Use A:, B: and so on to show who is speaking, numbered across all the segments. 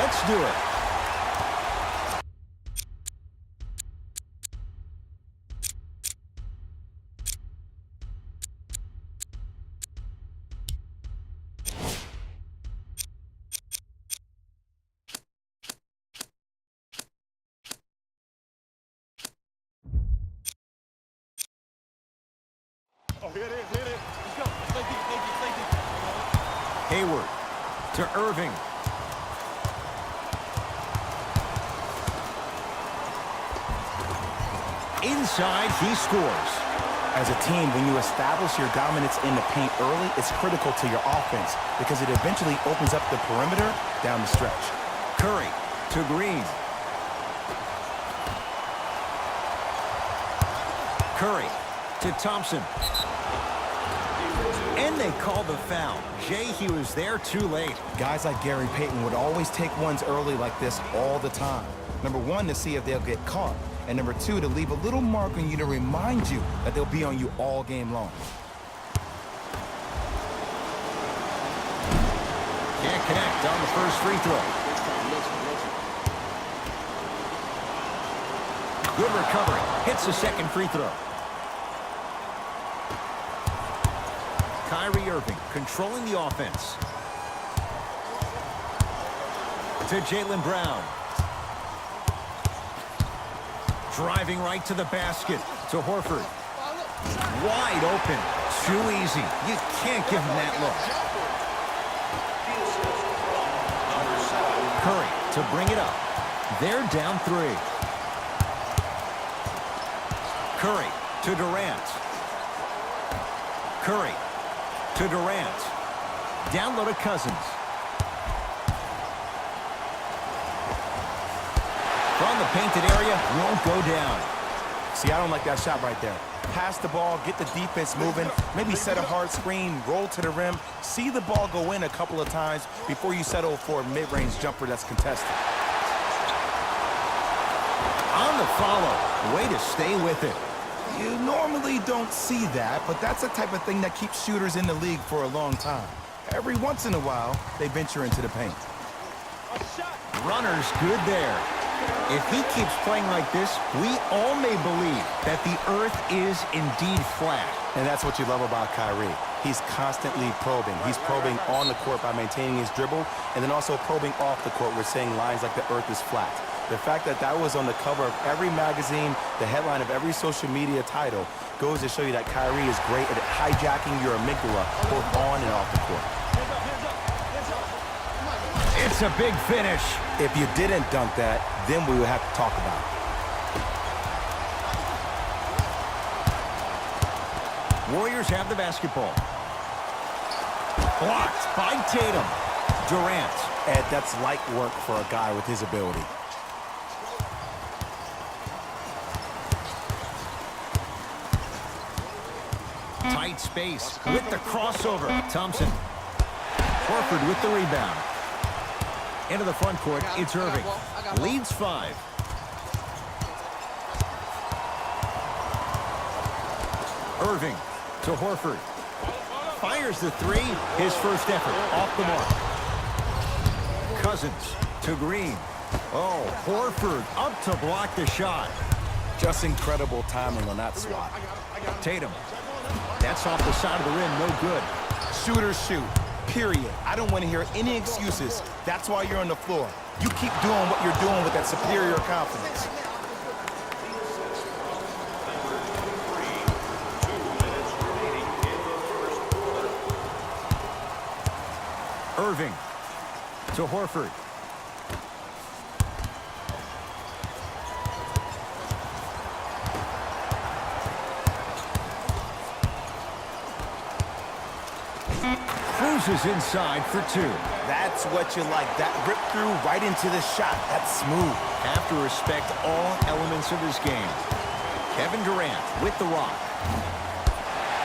A: Let's do it.
B: Oh, here it is, here it is. Let's go. Stay deep, stay deep, stay deep.
A: Hayward to Irving. Inside, he scores.
C: As a team, when you establish your dominance in the paint early, it's critical to your offense because it eventually opens up the perimeter down the stretch.
A: Curry to Green. Curry to Thompson. And they call the foul. Jay, he was there too late.
C: Guys like Gary Payton would always take ones early like this all the time. Number one, to see if they'll get caught. And number two, to leave a little mark on you to remind you that they'll be on you all game long.
A: Can't connect on the first free throw. Good recovery. Hits the second free throw. Kyrie Irving controlling the offense. To Jaylen Brown. Driving right to the basket. To Horford. Wide open. Too easy. You can't give him that look. Curry to bring it up. They're down 3. Curry to Durant. Curry to Durant. Down low to Cousins. From the painted area, won't go down.
C: See, I don't like that shot right there. Pass the ball, get the defense moving, maybe set a hard screen, roll to the rim, see the ball go in a couple of times before you settle for a mid-range jumper that's contested.
A: On the follow, way to stay with it.
C: You normally don't see that, but that's the type of thing that keeps shooters in the league for a long time. Every once in a while, they venture into the paint.
A: Runner's good there. If he keeps playing like this, we all may believe that the earth is indeed flat.
C: And that's what you love about Kyrie. He's constantly probing. He's probing on the court by maintaining his dribble, and then also probing off the court with saying lines like the earth is flat. The fact that that was on the cover of every magazine, the headline of every social media title, goes to show you that Kyrie is great at hijacking your amygdala both on and off the court.
A: It's a big finish.
C: If you didn't dunk that, then we would have to talk about it.
A: Warriors have the basketball. Blocked by Tatum. Durant.
C: Ed, that's light work for a guy with his ability.
A: Tight space with the crossover. Thompson. Horford with the rebound. Into the front court, it's Irving. Leads 5. Irving to Horford. Fires the 3. His first effort off the mark. Cousins to Green. Oh, Horford up to block the shot.
C: Just incredible timing on that swat.
A: Tatum. That's off the side of the rim, no good.
C: Shooters shoot, period. I don't want to hear any excuses. That's why you're on the floor. You keep doing what you're doing with that superior confidence.
A: Irving to Horford. Cruises inside for 2.
C: That's what you like. That rip through right into the shot. That's smooth.
A: Have to respect all elements of his game. Kevin Durant with the rock.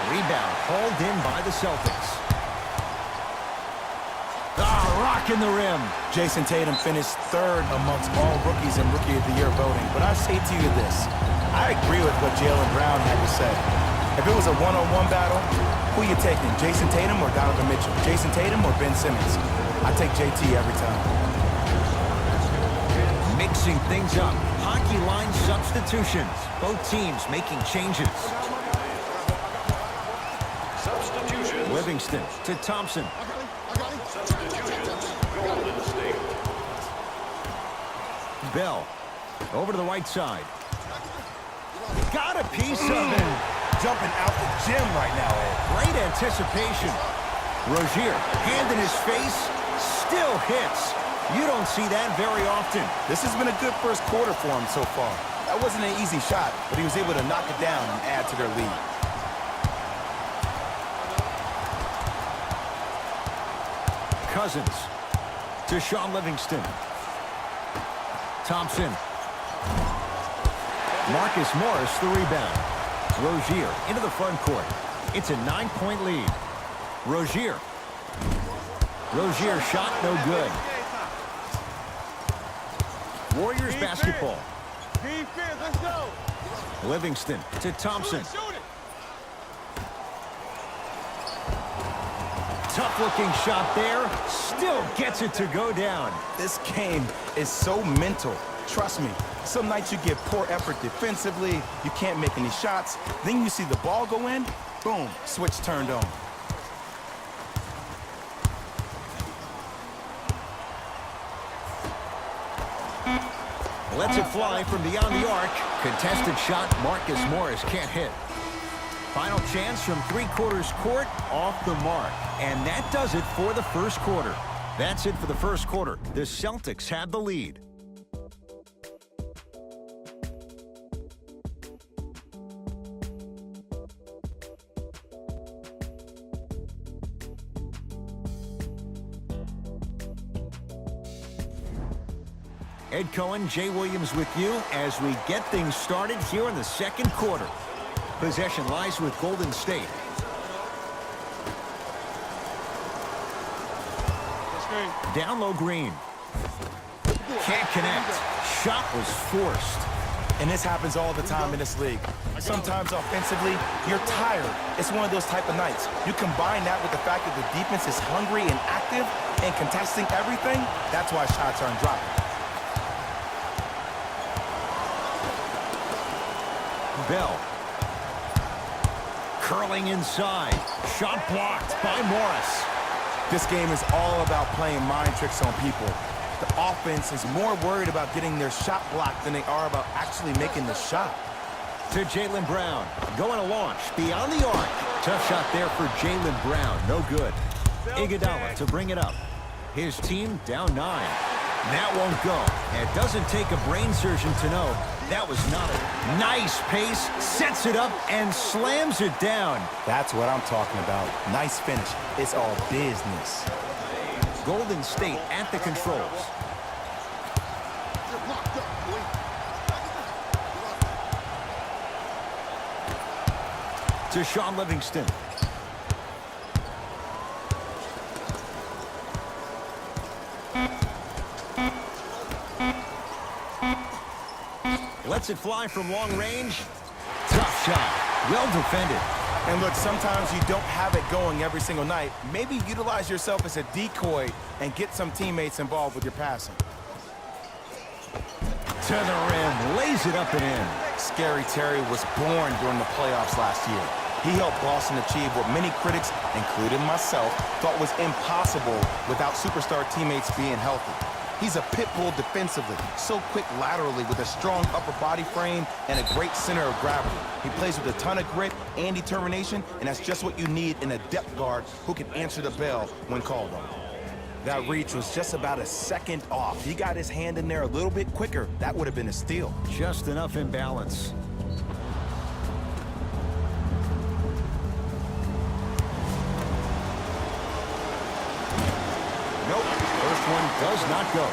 A: Rebound hauled in by the Celtics. Rock in the rim.
C: Jason Tatum finished 3rd amongst all rookies in Rookie of the Year voting. But I say to you this. I agree with what Jaylen Brown had to say. If it was a one-on-one battle, who you taking, Jason Tatum or Donovan Mitchell? Jason Tatum or Ben Simmons? I take JT every time.
A: Mixing things up. Hockey line substitutions. Both teams making changes.
B: Substitution.
A: Livingston to Thompson.
B: Substitutions. Golden State.
A: Bell over to the right side. Got a piece of it.
C: Jumping out the gym right now, Ed.
A: Great anticipation. Rozier, hand in his face, still hits. You don't see that very often.
C: This has been a good first quarter for him so far. That wasn't an easy shot, but he was able to knock it down and add to their lead.
A: Cousins to Sean Livingston. Thompson. Marcus Morris the rebound. Rozier into the front court. It's a 9-point lead. Rozier. Rozier shot no good. Warriors basketball.
B: Defense, let's go.
A: Livingston to Thompson.
B: Shoot it.
A: Tough-looking shot there. Still gets it to go down.
C: This game is so mental. Trust me, some nights you get poor effort defensively, you can't make any shots, then you see the ball go in, boom, switch turned on.
A: Lets it fly from beyond the arc. Contested shot, Marcus Morris can't hit. Final chance from three-quarters court, off the mark. And that does it for the first quarter. That's it for the first quarter. The Celtics have the lead. Ed Cohen, Jay Williams with you as we get things started here in the second quarter. Possession lies with Golden State. Down low, Green. Can't connect. Shot was forced.
C: And this happens all the time in this league. Sometimes offensively, you're tired. It's one of those type of nights. You combine that with the fact that the defense is hungry and active and contesting everything, that's why shots aren't dropping.
A: Bell. Curling inside. Shot blocked by Morris.
C: This game is all about playing mind tricks on people. The offense is more worried about getting their shot blocked than they are about actually making the shot.
A: To Jaylen Brown. Going to launch beyond the arc. Tough shot there for Jaylen Brown. No good. Iguodala to bring it up. His team down 9. That won't go. It doesn't take a brain surgeon to know that was not a nice pace. Sets it up and slams it down.
C: That's what I'm talking about. Nice finish. It's all business.
A: Golden State at the controls. To Sean Livingston. Lets it fly from long range. Tough shot. Well defended.
C: And look, sometimes you don't have it going every single night. Maybe utilize yourself as a decoy and get some teammates involved with your passing.
A: To the rim. Lays it up and in.
C: Scary Terry was born during the playoffs last year. He helped Boston achieve what many critics, including myself, thought was impossible without superstar teammates being healthy. He's a pit bull defensively, so quick laterally with a strong upper body frame and a great center of gravity. He plays with a ton of grit and determination, and that's just what you need in a depth guard who can answer the bell when called on. That reach was just about a second off. He got his hand in there a little bit quicker. That would have been a steal.
A: Just enough imbalance. Nope. First one does not go.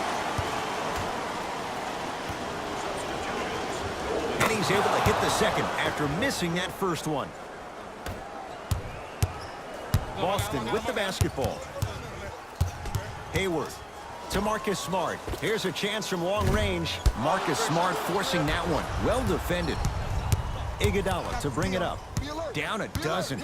A: And he's able to hit the second after missing that first one. Boston with the basketball. Hayward to Marcus Smart. Here's a chance from long range. Marcus Smart forcing that one. Well defended. Iguodala to bring it up. Down a dozen.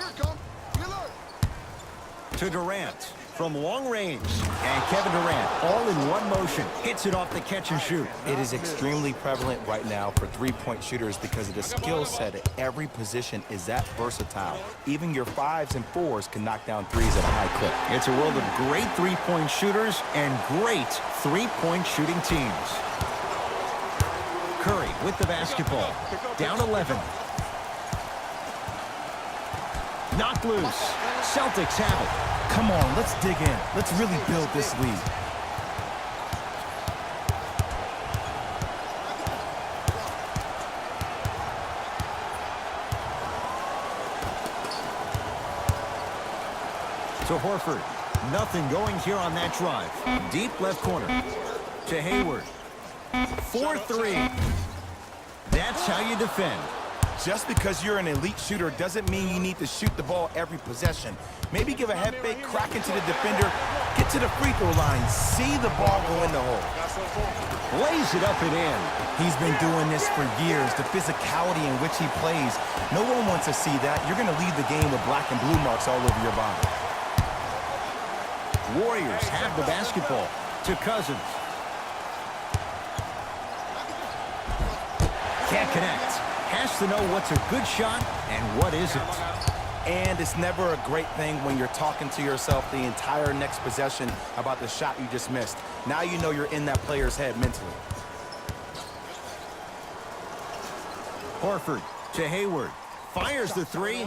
A: To Durant. from long range. And Kevin Durant, all in one motion, hits it off the catch and shoot.
C: It is extremely prevalent right now for three-point shooters because of the skill set at every position is that versatile. Even your 5s and 4s can knock down 3s at a high clip.
A: It's a world of great three-point shooters and great three-point shooting teams. Curry with the basketball. Down 11. Knocked loose. Celtics have it.
C: Come on, let's dig in. Let's really build this lead.
A: To Horford. Nothing going here on that drive. Deep left corner. To Hayward. 4-3. That's how you defend.
C: Just because you're an elite shooter doesn't mean you need to shoot the ball every possession. Maybe give a head fake, crack into the defender, get to the free throw line, see the ball go in the hole.
A: Lays it up and in.
C: He's been doing this for years. The physicality in which he plays, no one wants to see that. You're going to leave the game with black and blue marks all over your body.
A: Warriors have the basketball. To Cousins. Can't connect. Has to know what's a good shot and what isn't.
C: And it's never a great thing when you're talking to yourself the entire next possession about the shot you just missed. Now you know you're in that player's head mentally.
A: Horford to Hayward. Fires the three.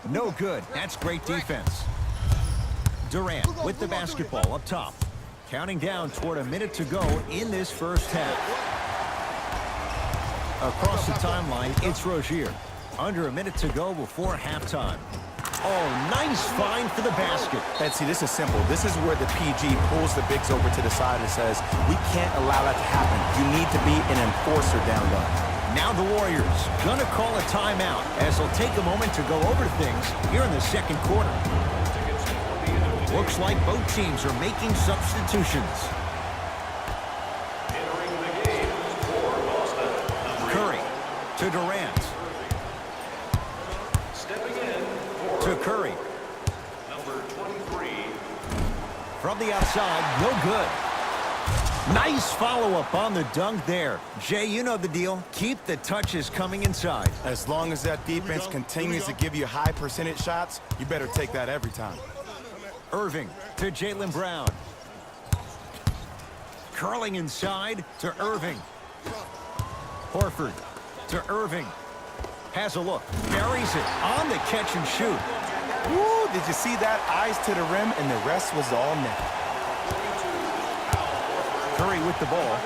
A: No good. That's great defense. Durant with the basketball up top. Counting down toward a minute to go in this first half. Across the timeline, it's Rozier. Under a minute to go before halftime. Oh, nice find for the basket.
C: And see, this is simple. This is where the PG pulls the bigs over to the side and says, we can't allow that to happen. You need to be an enforcer down low.
A: Now the Warriors gonna call a timeout as they'll take a moment to go over things here in the second quarter. Looks like both teams are making substitutions. Curry to Durant. To Curry.
D: Number 23.
A: From the outside, no good. Nice follow-up on the dunk there. Jay, you know the deal. Keep the touches coming inside.
C: As long as that defense continues to give you high percentage shots, you better take that every time.
A: Irving to Jaylen Brown. Curling inside to Irving. Horford to Irving. Has a look. Buries it on the catch and shoot.
C: Woo, did you see that? Eyes to the rim, and the rest was all net.
A: Curry with the ball.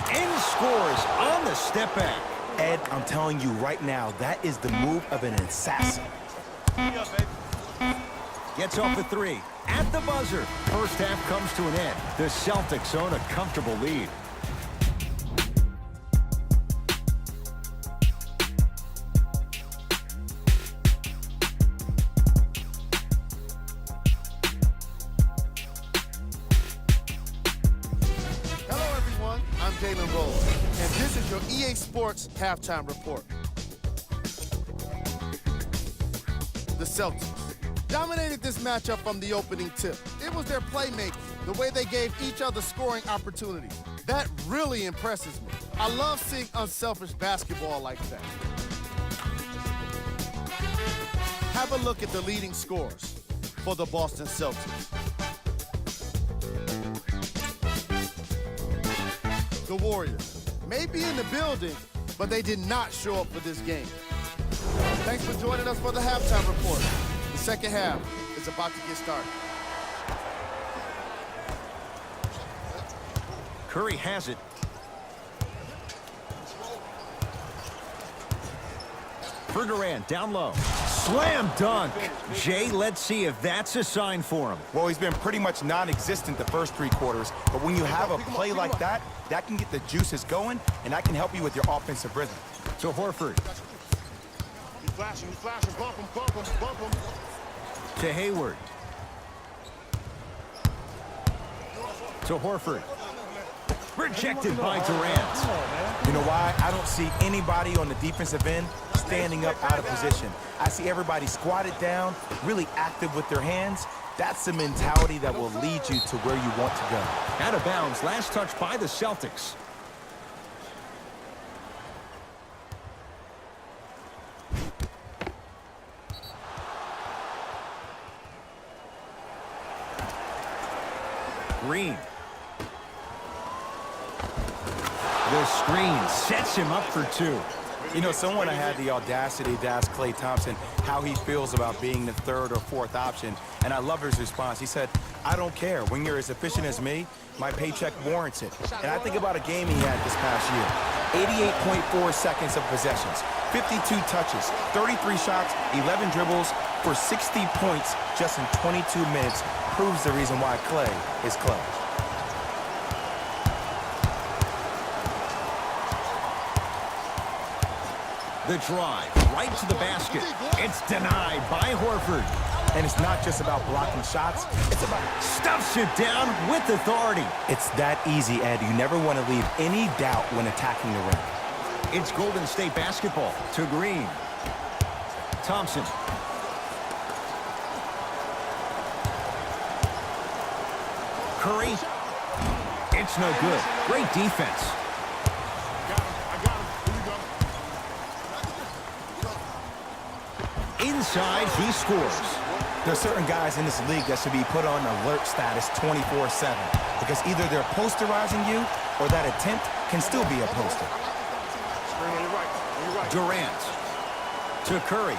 A: And scores on the step back.
C: Ed, I'm telling you right now, that is the move of an assassin.
A: Gets off the three. At the buzzer. First half comes to an end. The Celtics own a comfortable lead.
B: Hello, everyone. I'm Jalen Rose, and this is your EA Sports Halftime Report. The Celtics dominated this matchup from the opening tip. It was their playmaking, the way they gave each other scoring opportunities. That really impresses me. I love seeing unselfish basketball like that. Have a look at the leading scorers for the Boston Celtics. The Warriors may be in the building, but they did not show up for this game. Thanks for joining us for the Halftime Report. The second half is about to get started.
A: Curry has it. For Durant, down low. Slam dunk. Jay, let's see if that's a sign for him.
C: Well, he's been pretty much non-existent the first three quarters, but when you have a play like that, that can get the juices going, and that can help you with your offensive rhythm.
A: To Horford.
B: He's flashing, bump him, bump him, bump him.
A: To Hayward. To Horford. Rejected by Durant.
C: You know why? I don't see anybody on the defensive end standing up out of position. I see everybody squatted down, really active with their hands. That's the mentality that will lead you to where you want to go.
A: Out of bounds, last touch by the Celtics. Green. The screen sets him up for two.
C: You know, someone had the audacity to ask Klay Thompson how he feels about being the third or fourth option, and I love his response. He said, I don't care. When you're as efficient as me, my paycheck warrants it. And I think about a game he had this past year. 88.4 seconds of possessions, 52 touches, 33 shots, 11 dribbles for 60 points just in 22 minutes proves the reason why Klay is Klay.
A: The drive, right to the basket. It's denied by Horford.
C: And it's not just about blocking shots, it's about
A: Stuffs it down with authority.
C: It's that easy, Ed. You never want to leave any doubt when attacking the rim.
A: It's Golden State basketball to Green. Thompson. Curry. It's no good. Great defense. Inside, he scores.
C: There are certain guys in this league that should be put on alert status 24/7 because either they're posterizing you or that attempt can still be a poster.
A: Durant to Curry.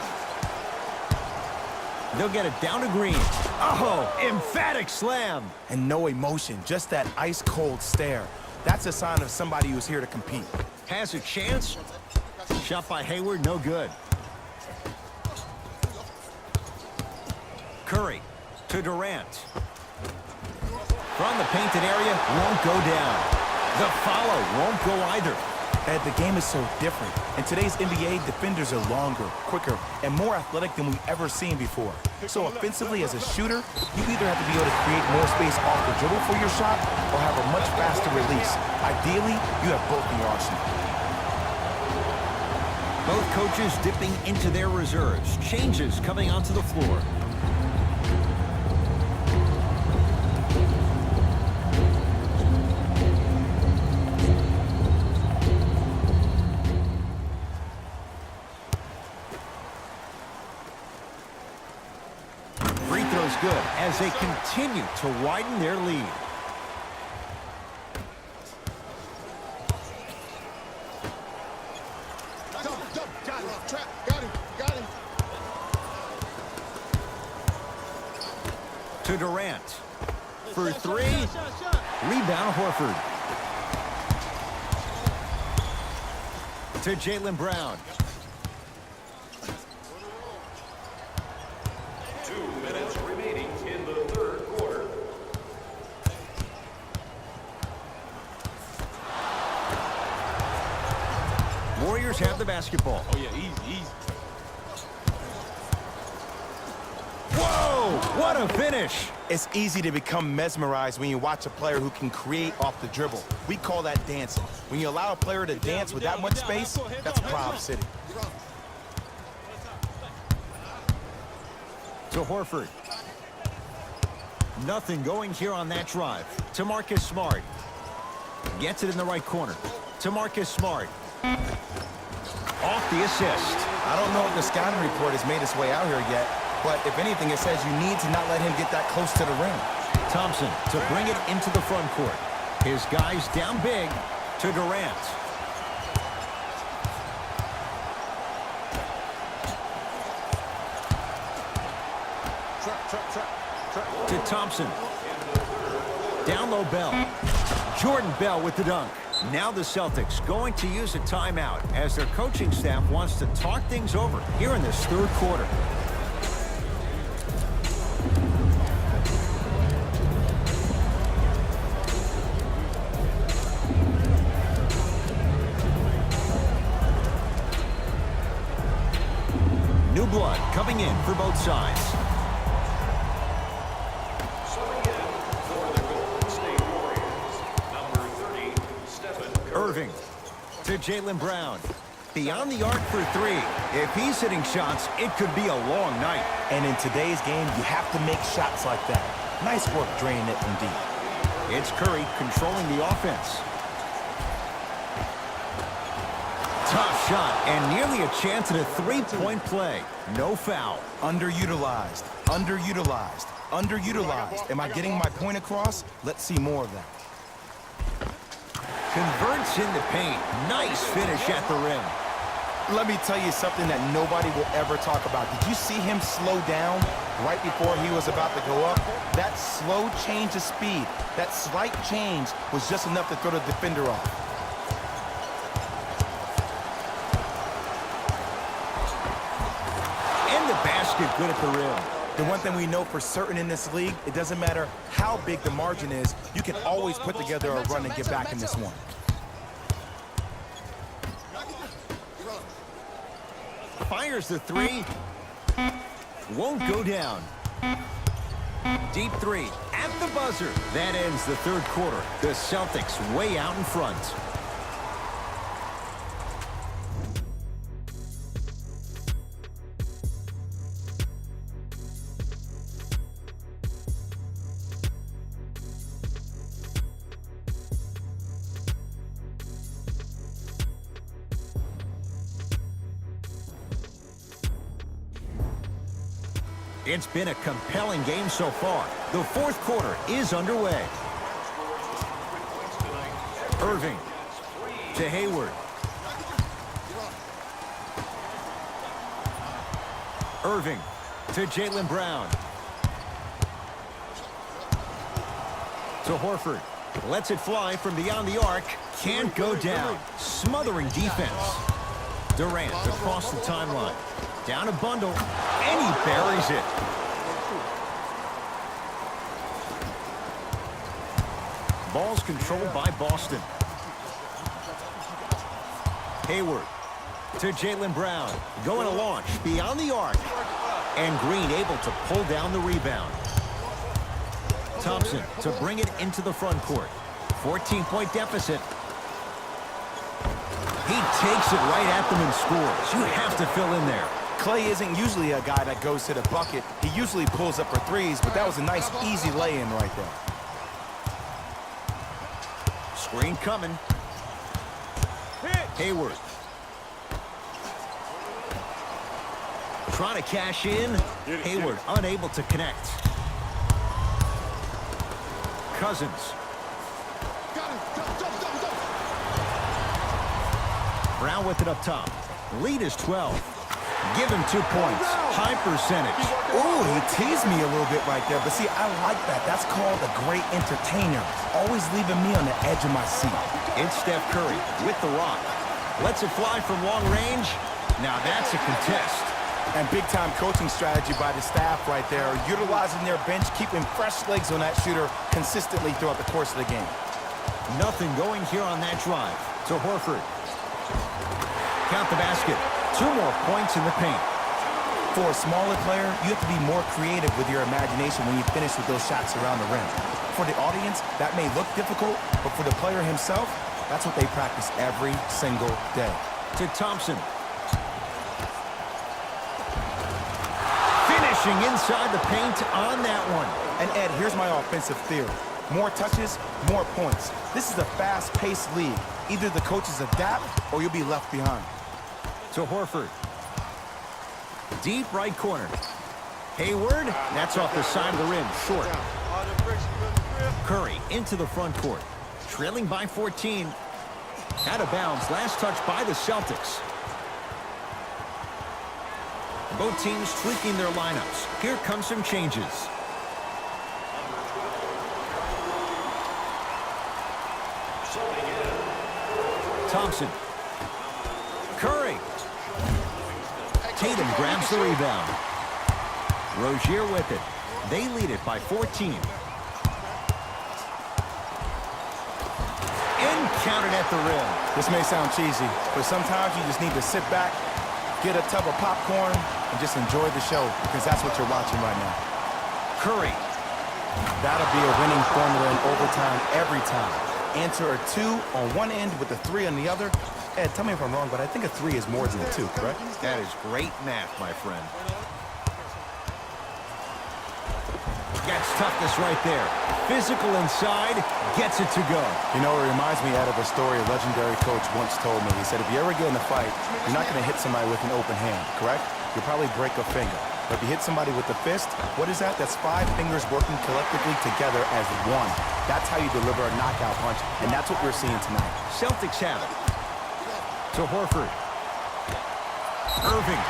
A: They'll get it down to Green. Oh, emphatic slam.
C: And no emotion, just that ice-cold stare. That's a sign of somebody who's here to compete.
A: Has a chance. Shot by Hayward, no good. Curry to Durant. From the painted area, won't go down. The follow won't go either.
C: Ed, the game is so different. In today's NBA, defenders are longer, quicker, and more athletic than we've ever seen before. So offensively, as a shooter, you either have to be able to create more space off the dribble for your shot or have a much faster release. Ideally, you have both in your arsenal.
A: Both coaches dipping into their reserves. Changes coming onto the floor. Free throws good as they continue to widen their lead. To Durant. For three. Rebound Horford. To Jaylen Brown.
D: 2 minutes remaining in the third quarter.
A: Warriors have the basketball.
E: Oh, yeah, easy.
A: Whoa! What a finish!
C: It's easy to become mesmerized when you watch a player who can create off the dribble. We call that dancing. When you allow a player to dance with that much space, that's Proud City.
A: To Horford. Nothing going here on that drive. To Marcus Smart. Gets it in the right corner. To Marcus Smart. Off the assist.
C: I don't know if the scouting report has made its way out here yet, but if anything, it says you need to not let him get that close to the rim.
A: Thompson to bring it into the front court. His guys down big. To Durant. To Thompson. Down low, Bell. Jordan Bell with the dunk. Now the Celtics going to use a timeout as their coaching staff wants to talk things over here in this third quarter. New blood coming in for both sides.
D: Subbing in for the Golden State Warriors, number 30,
A: Irving to Jaylen Brown. Beyond the arc for three. If he's hitting shots, it could be a long night.
C: And in today's game, you have to make shots like that. Nice work draining it from deep.
A: It's Curry controlling the offense. Tough shot and nearly a chance at a three-point play. No foul.
C: Underutilized, underutilized, underutilized. Am I getting my point across? Let's see more of that.
A: Converts in the paint. Nice finish at the rim.
C: Let me tell you something that nobody will ever talk about. Did you see him slow down right before he was about to go up? That slow change of speed, that slight change was just enough to throw the defender off.
A: And the basket good at the rim.
C: The one thing we know for certain in this league, it doesn't matter how big the margin is, you can always put together a run and get back in this one.
A: Fires the three. Won't go down. Deep three at the buzzer. That ends the third quarter. The Celtics way out in front. It's been a compelling game so far. The fourth quarter is underway. Irving to Hayward. Irving to Jaylen Brown. To Horford. Lets it fly from beyond the arc. Can't go down. Smothering defense. Durant across the timeline. Down a bundle, and he buries it. Ball's controlled by Boston. Hayward to Jaylen Brown. Going to launch beyond the arc. And Green able to pull down the rebound. Thompson to bring it into the front court. 14-point deficit. He takes it right at them and scores. You have to fill in there.
C: Clay isn't usually a guy that goes to the bucket. He usually pulls up for threes, but that was a nice, easy lay-in right there.
A: Screen coming. Hayward. Trying to cash in. Hayward unable to connect. Cousins. Brown with it up top. Lead is 12. Give him 2 points. High percentage.
C: Ooh, he teased me a little bit right there. But see, I like that. That's called a great entertainer. Always leaving me on the edge of my seat.
A: It's Steph Curry with the rock. Lets it fly from long range. Now that's a contest.
C: And big-time coaching strategy by the staff right there. Utilizing their bench, keeping fresh legs on that shooter consistently throughout the course of the game.
A: Nothing going here on that drive. To Horford. Count the basket. 2 more points in the paint.
C: For a smaller player, you have to be more creative with your imagination when you finish with those shots around the rim. For the audience, that may look difficult, but for the player himself, that's what they practice every single day.
A: To Thompson. Finishing inside the paint on that one.
C: And Ed, here's my offensive theory. More touches, more points. This is a fast-paced league. Either the coaches adapt or you'll be left behind.
A: To Horford. Deep right corner. Hayward. That's off the side of the rim. Short. Curry into the front court. Trailing by 14. Out of bounds. Last touch by the Celtics. Both teams tweaking their lineups. Here come some changes. Thompson. Curry. Tatum grabs the rebound. Rozier with it. They lead it by 14. And counted at the rim.
C: This may sound cheesy, but sometimes you just need to sit back, get a tub of popcorn, and just enjoy the show, because that's what you're watching right now.
A: Curry.
C: That'll be a winning formula in overtime every time. answer a 2 on one end with a 3 on the other. Ed, tell me if I'm wrong, but I think a 3 is more than a 2, correct?
A: That is great math, my friend. Gets toughness right there. Physical inside, gets it to go.
C: You know, it reminds me out of a story a legendary coach once told me. He said, if you ever get in a fight, you're not going to hit somebody with an open hand, correct? You'll probably break a finger. But if you hit somebody with a fist, what is that? That's 5 fingers working collectively together as one. That's how you deliver a knockout punch, and that's what we're seeing tonight.
A: Celtics have it. To Horford. Irving.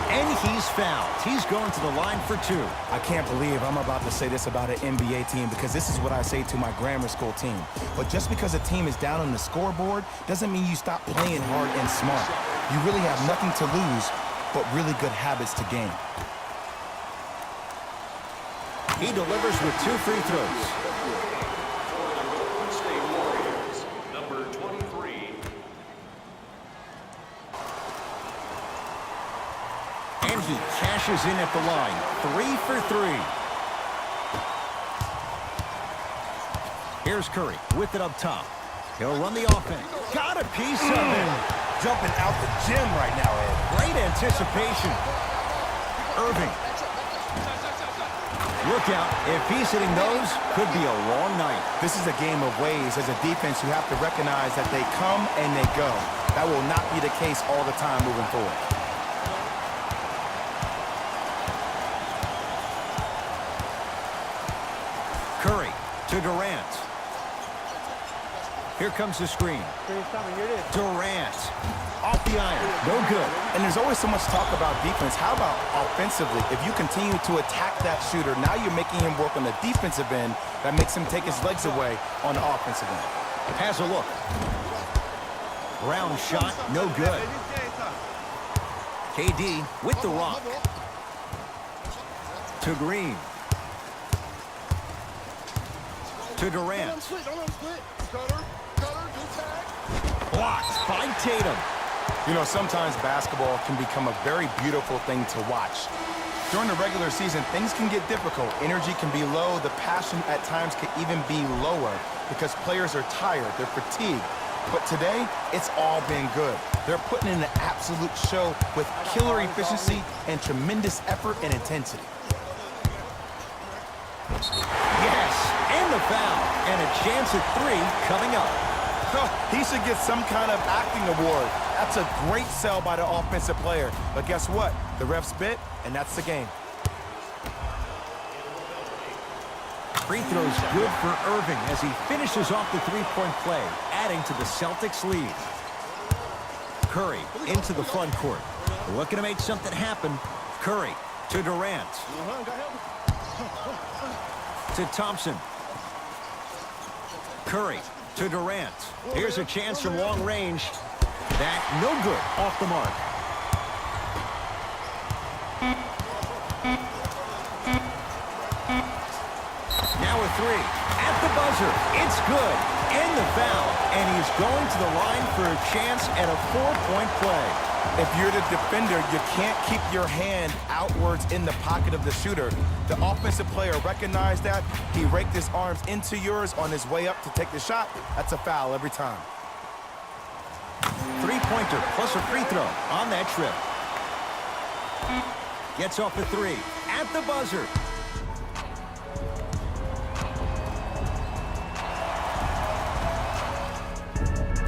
A: And he's fouled. He's going to the line for 2.
C: I can't believe I'm about to say this about an NBA team because this is what I say to my grammar school team. But just because a team is down on the scoreboard doesn't mean you stop playing hard and smart. You really have nothing to lose but really good habits to gain.
A: He delivers with 2 free throws.
D: State Warriors, number 23.
A: And he cashes in at the line. 3 for 3. Here's Curry with it up top. He'll run the offense. Got a piece of him.
C: Jumping out the gym right now, Ed.
A: Great anticipation. Irving. Look out. If he's hitting those, could be a long night.
C: This is a game of ways. As a defense, you have to recognize that they come and they go. That will not be the case all the time moving forward.
A: Curry to Durant. Here comes the screen. Durant off the iron. No good.
C: And there's always so much talk about defense. How about offensively? If you continue to attack that shooter, now you're making him work on the defensive end. That makes him take his legs away on the offensive end.
A: Has a look. Brown shot, no good. KD with the rock. To Green. To Durant. Blocked by Tatum.
C: You know, sometimes basketball can become a very beautiful thing to watch. During the regular season, things can get difficult. Energy can be low. The passion at times can even be lower because players are tired. They're fatigued. But today, it's all been good. They're putting in an absolute show with killer efficiency and tremendous effort and intensity.
A: Yes, and the foul. And a chance at 3 coming up.
C: He should get some kind of acting award. That's a great sell by the offensive player. But guess what? The refs bit, and that's the game.
A: Free throw's good for Irving as he finishes off the 3-point play, adding to the Celtics lead. Curry into the front court. Looking to make something happen. Curry to Durant. To Thompson. Curry to Durant. Here's a chance from long range. That no good. Off the mark. Now a 3. At the buzzer. It's good. And the foul. And he's going to the line for a chance at a 4-point play.
C: If you're the defender, you can't keep your hand outwards in the pocket of the shooter. The offensive player recognized that. He raked his arms into yours on his way up to take the shot. That's a foul every time.
A: 3-pointer plus a free throw on that trip. Gets off the 3. At the buzzer.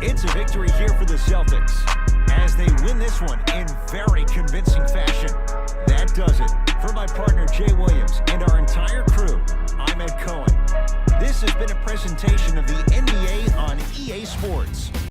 A: It's a victory here for the Celtics as they win this one in very convincing fashion. That does it. For my partner Jay Williams and our entire crew, I'm Ed Cohen. This has been a presentation of the NBA on EA Sports.